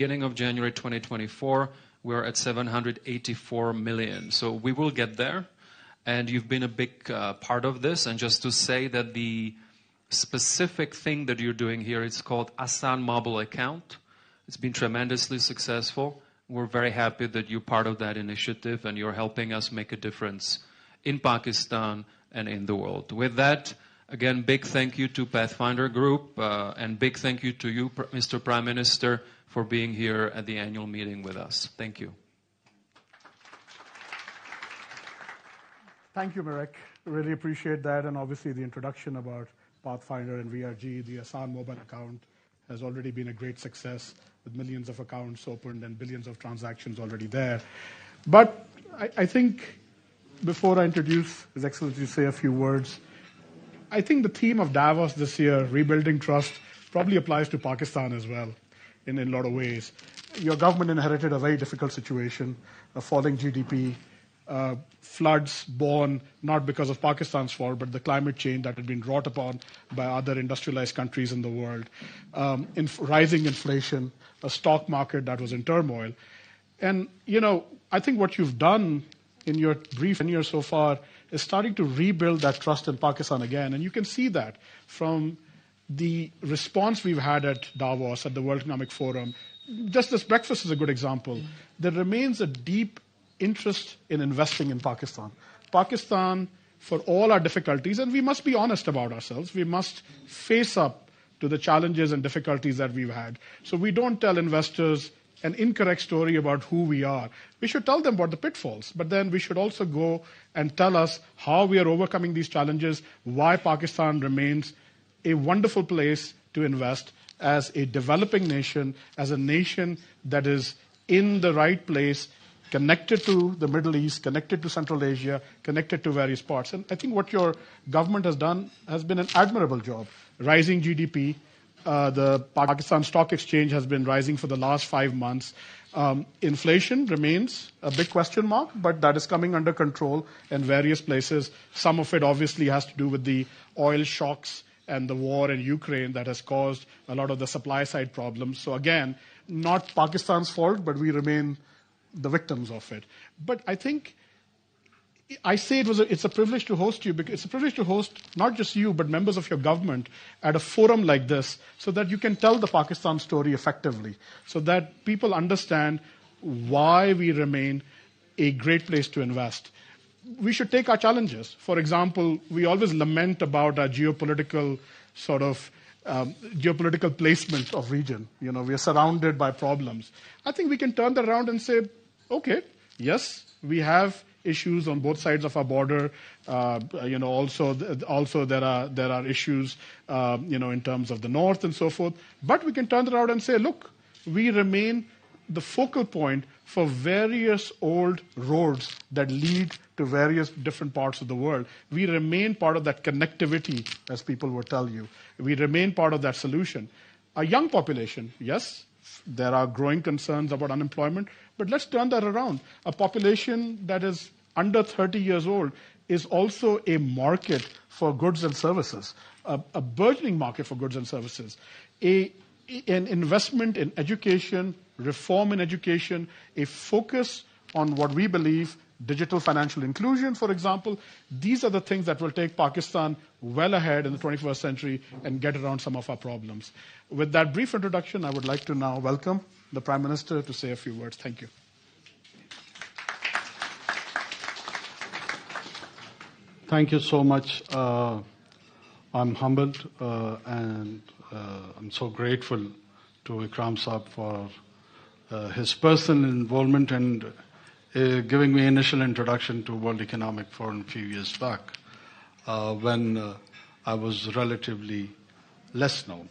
beginning of January 2024, we're at 784 million. So we will get there. And you've been a big part of this. And just to say that the specific thing that you're doing here, it's called Asan Mobile Account. It's been tremendously successful. We're very happy that you're part of that initiative and you're helping us make a difference in Pakistan and in the world. With that, again, big thank you to Pathfinder Group and big thank you to you, Mr. Prime Minister, for being here at the annual meeting with us. Thank you. Thank you, Marek. Really appreciate that. And obviously the introduction about Pathfinder and VRG, the Asan mobile account, has already been a great success with millions of accounts opened and billions of transactions already there. But I think before I introduce His Excellency to say a few words, I think the theme of Davos this year, rebuilding trust, probably applies to Pakistan as well in a lot of ways. Your government inherited a very difficult situation, a falling GDP, floods born not because of Pakistan's fault, but the climate change that had been wrought upon by other industrialized countries in the world, rising inflation, a stock market that was in turmoil. And, I think what you've done in your brief tenure so far is starting to rebuild that trust in Pakistan again. And you can see that from the response we've had at Davos, at the World Economic Forum. Just this breakfast is a good example. There remains a deep interest in investing in Pakistan. Pakistan, for all our difficulties, and we must be honest about ourselves, we must face up to the challenges and difficulties that we've had. So we don't tell investors an incorrect story about who we are. We should tell them about the pitfalls, but then we should also go and tell us how we are overcoming these challenges, why Pakistan remains a wonderful place to invest as a developing nation, as a nation that is in the right place, connected to the Middle East, connected to Central Asia, connected to various parts. And I think what your government has done has been an admirable job. Rising GDP, the Pakistan Stock Exchange has been rising for the last 5 months. Inflation remains a big question mark, but that is coming under control in various places. Some of it obviously has to do with the oil shocks and the war in Ukraine that has caused a lot of the supply side problems. So again, not Pakistan's fault, but we remain the victims of it. But I think I say it's a privilege to host you, because it's a privilege to host not just you, but members of your government at a forum like this, so that you can tell the Pakistan story effectively, so that people understand why we remain a great place to invest. We should take our challenges. For example, we always lament about our geopolitical geopolitical placement of region. We are surrounded by problems. I think we can turn that around and say, okay, yes, we have issues on both sides of our border. Also there are issues, in terms of the north and so forth. But we can turn it around and say, look, we remain the focal point for various old roads that lead to various different parts of the world. We remain part of that connectivity, as people will tell you. We remain part of that solution. A young population, yes, there are growing concerns about unemployment, but let's turn that around. A population that is under 30 years old is also a market for goods and services, a burgeoning market for goods and services. An investment in education, reform in education, a focus on what we believe, digital financial inclusion, for example. These are the things that will take Pakistan well ahead in the 21st century and get around some of our problems. With that brief introduction, I would like to now welcome the Prime Minister to say a few words. Thank you. Thank you so much. I'm humbled and I'm so grateful to Ikram Saab for his personal involvement and giving me initial introduction to World Economic Forum a few years back when I was relatively less known.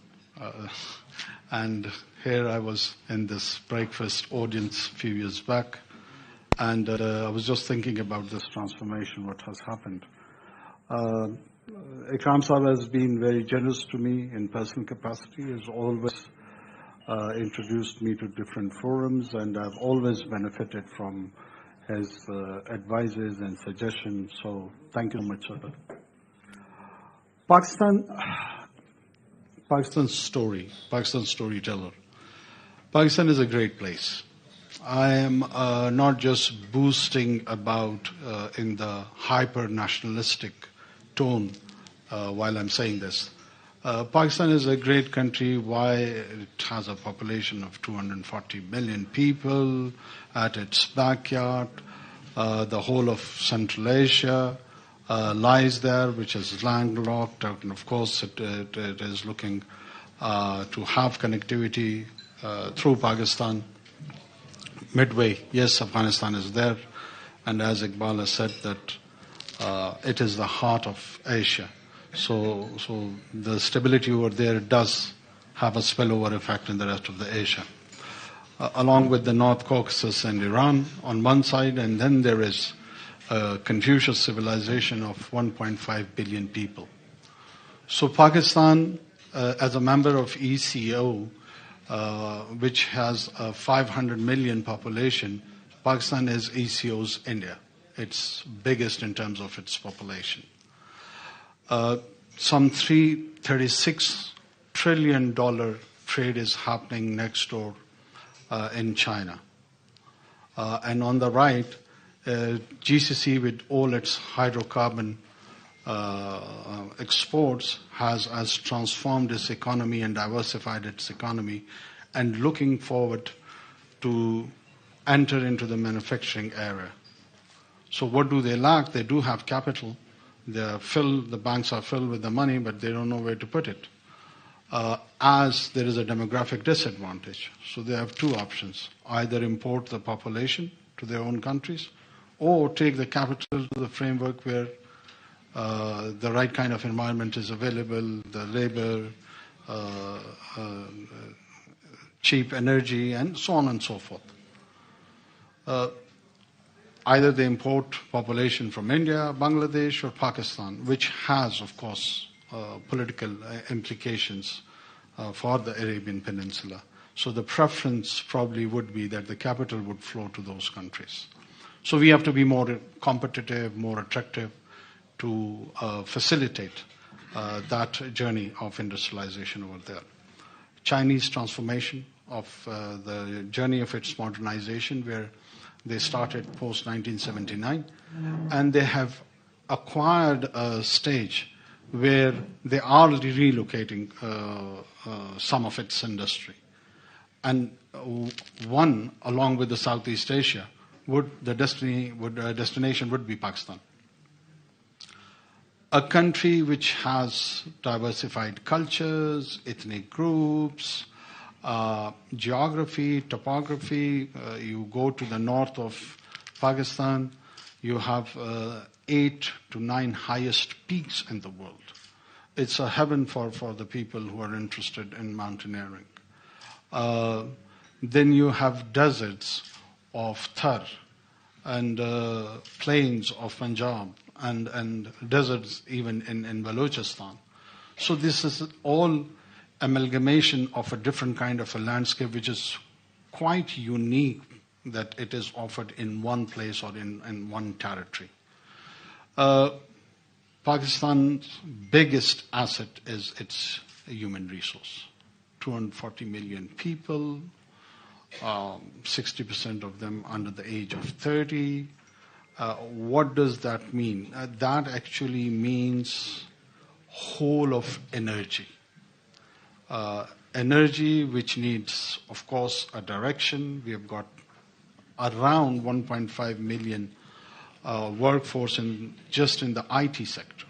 And here I was in this breakfast audience a few years back, and I was just thinking about this transformation, what has happened. Ikram Saab has been very generous to me in personal capacity. He has always introduced me to different forums, and I've always benefited from his advices and suggestions. So thank you so much, sir. Pakistan's story, Pakistan's storyteller. Pakistan is a great place. I am not just boosting about in the hyper-nationalistic tone while I'm saying this. Pakistan is a great country. Why? It has a population of 240 million people at its backyard. The whole of Central Asia lies there, which is landlocked. And of course, it is looking to have connectivity through Pakistan. Midway, yes, Afghanistan is there. And as Iqbal has said, that it is the heart of Asia. So the stability over there does have a spillover effect in the rest of the Asia. Along with the North Caucasus and Iran on one side, and then there is a Confucius civilization of 1.5 billion people. So Pakistan, as a member of ECO, which has a 500 million population, Pakistan is ECO's India. It's biggest in terms of its population. Some $36 trillion trade is happening next door in China. And on the right, GCC with all its hydrocarbon exports has transformed its economy and diversified its economy and looking forward to enter into the manufacturing area. So what do they lack? They do have capital. The banks are filled with the money, but they don't know where to put it. As there is a demographic disadvantage. So they have two options. Either import the population to their own countries or take the capital to the framework where the right kind of environment is available, the labor, cheap energy, and so on and so forth. Either they import population from India, Bangladesh, or Pakistan, which has, of course, political implications for the Arabian Peninsula. So the preference probably would be that the capital would flow to those countries. So we have to be more competitive, more attractive to facilitate that journey of industrialization over there. Chinese transformation of the journey of its modernization, where they started post-1979, and they have acquired a stage where they are relocating some of its industry. And one, along with the Southeast Asia, destination would be Pakistan. A country which has diversified cultures, ethnic groups, geography, topography. You go to the north of Pakistan, you have 8 to 9 highest peaks in the world. It's a heaven for the people who are interested in mountaineering. Then you have deserts of Thar and plains of Punjab and deserts even in Balochistan. So this is all amalgamation of a different kind of a landscape which is quite unique that it is offered in one place or in one territory. Pakistan's biggest asset is its human resource. 240 million people, 60% of them under the age of 30. What does that mean? That actually means whole of energy. Energy which needs, of course, a direction. We have got around 1.5 million workforce just in the IT sector.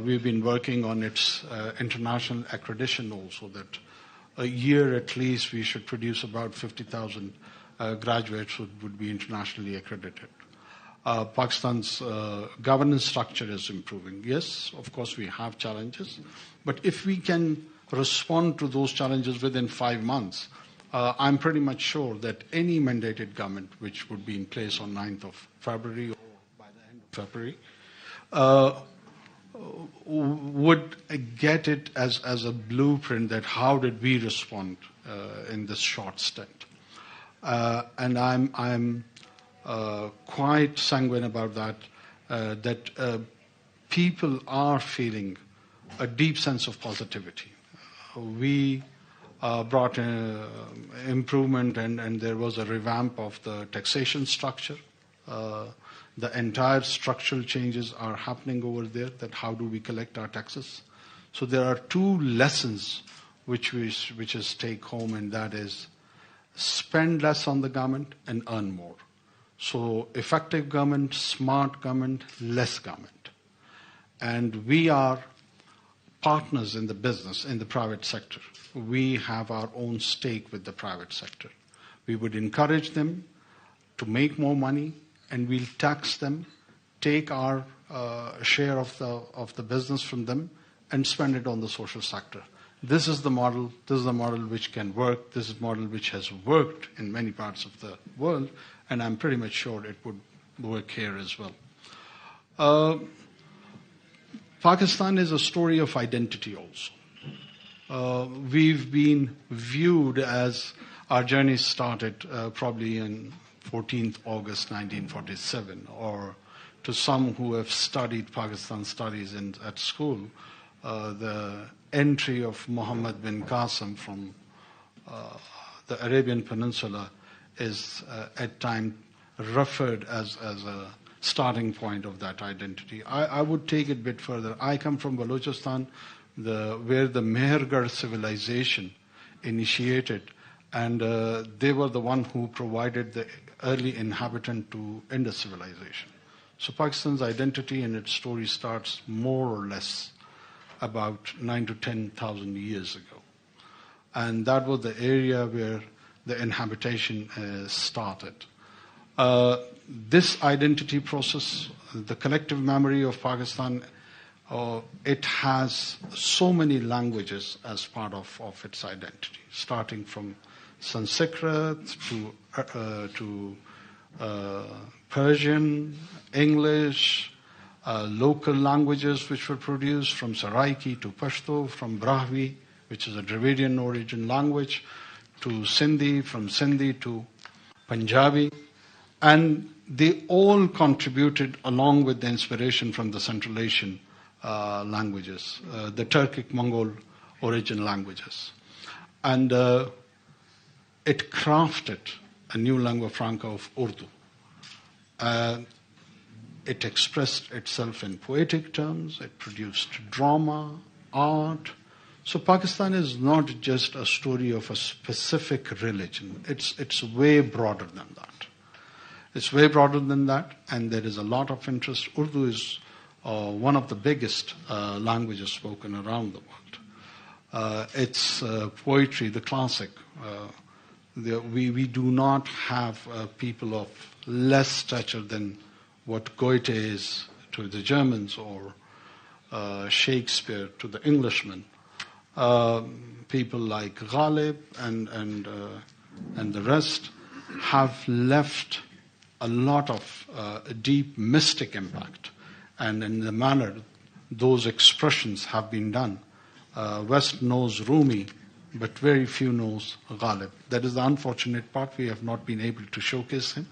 We've been working on its international accreditation also, that a year at least we should produce about 50,000 graduates who would be internationally accredited. Pakistan's governance structure is improving. Yes, of course we have challenges, but if we can respond to those challenges within 5 months, I'm pretty much sure that any mandated government which would be in place on 9th of February or by the end of February would get it as a blueprint that how did we respond in this short stint. And I'm quite sanguine about that, that people are feeling a deep sense of positivity. We brought improvement, and there was a revamp of the taxation structure. The entire structural changes are happening over there, that how do we collect our taxes. So there are two lessons which is take home, and that is spend less on the government and earn more. So effective government, smart government, less government. And we are partners in the business, in the private sector. We have our own stake with the private sector. We would encourage them to make more money, and we'll tax them, take our share of the business from them, and spend it on the social sector. This is the model. This is the model which can work. This is the model which has worked in many parts of the world, and I'm pretty much sure it would work here as well. Pakistan is a story of identity also. We've been viewed as our journey started probably in 14th August 1947, or to some who have studied Pakistan studies at school, the entry of Muhammad bin Qasim from the Arabian Peninsula is at times referred as a starting point of that identity. I would take it a bit further. I come from Balochistan, where the Mehergarh civilization initiated, and they were the one who provided the early inhabitant to Indus civilization. So Pakistan's identity and its story starts more or less about 9,000 to 10,000 years ago. And that was the area where the inhabitation started. This identity process, the collective memory of Pakistan, it has so many languages as part of its identity, starting from Sanskrit to Persian, English, local languages which were produced from Saraiki to Pashto, from Brahvi, which is a Dravidian origin language, to Sindhi, from Sindhi to Punjabi. And they all contributed along with the inspiration from the Central Asian languages, the Turkic Mongol origin languages. And it crafted a new lingua franca of Urdu. It expressed itself in poetic terms, it produced drama, art. So Pakistan is not just a story of a specific religion. It's way broader than that. It's way broader than that, and there is a lot of interest. Urdu is one of the biggest languages spoken around the world. It's poetry, the classic. We do not have people of less stature than what Goethe is to the Germans, or Shakespeare to the Englishmen. People like Ghalib and the rest have left a lot of deep mystic impact, and in the manner those expressions have been done. West knows Rumi, but very few knows Ghalib. That is the unfortunate part. We have not been able to showcase him.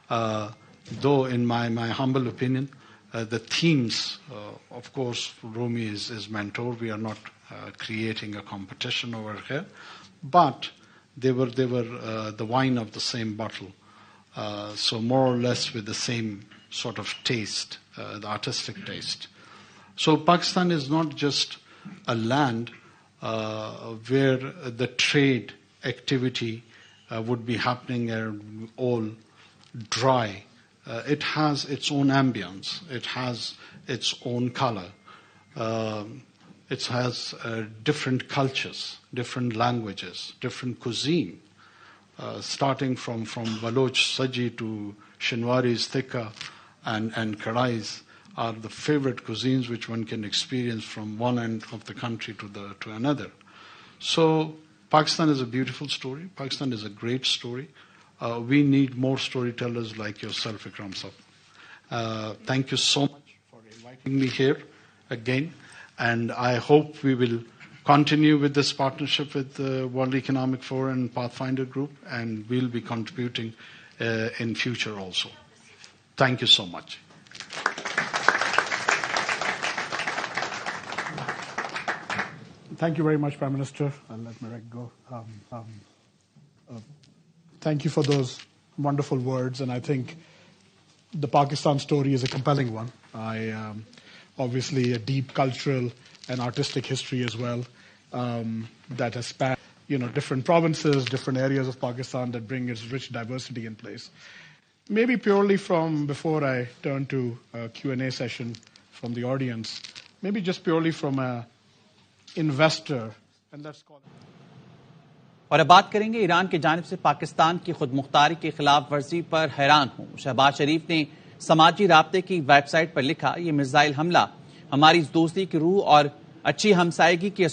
Though, in my humble opinion, the themes, of course, Rumi is mentor. We are not creating a competition over here, but they were the wine of the same bottle. So more or less with the same sort of taste, the artistic taste. So Pakistan is not just a land where the trade activity would be happening and all dry. It has its own ambience. It has its own color. It has different cultures, different languages, different cuisine. Starting from Baloch Saji to Shinwari's Tikka and Kadais are the favorite cuisines which one can experience from one end of the country to another. So Pakistan is a beautiful story. Pakistan is a great story. We need more storytellers like yourself, Ikram Sahib. Thank you so much for inviting me here again, and I hope we will continue with this partnership with the World Economic Forum and Pathfinder Group, and we'll be contributing in future also. Thank you so much. Thank you very much, Prime Minister. I'll let Marek go. Thank you for those wonderful words, and I think the Pakistan story is a compelling one. Obviously a deep cultural and artistic history as well, that has spanned, different provinces, different areas of Pakistan that bring its rich diversity in place. Maybe purely from, before I turn to a Q&A session from the audience, maybe just purely from a investor, and let's call it. और अब बात करेंगे Iran की जानिब से पाकिस्तान की खुद मुख्तारी की खिलाफ वर्जी पर हैरान हूं। शहबाज शरीफ ने समाजी राब्ते की वेबसाइट पर लिखा, ये मिसाइल हमला हमारी दोस्ती की रूह और अच्छी हमसायगी की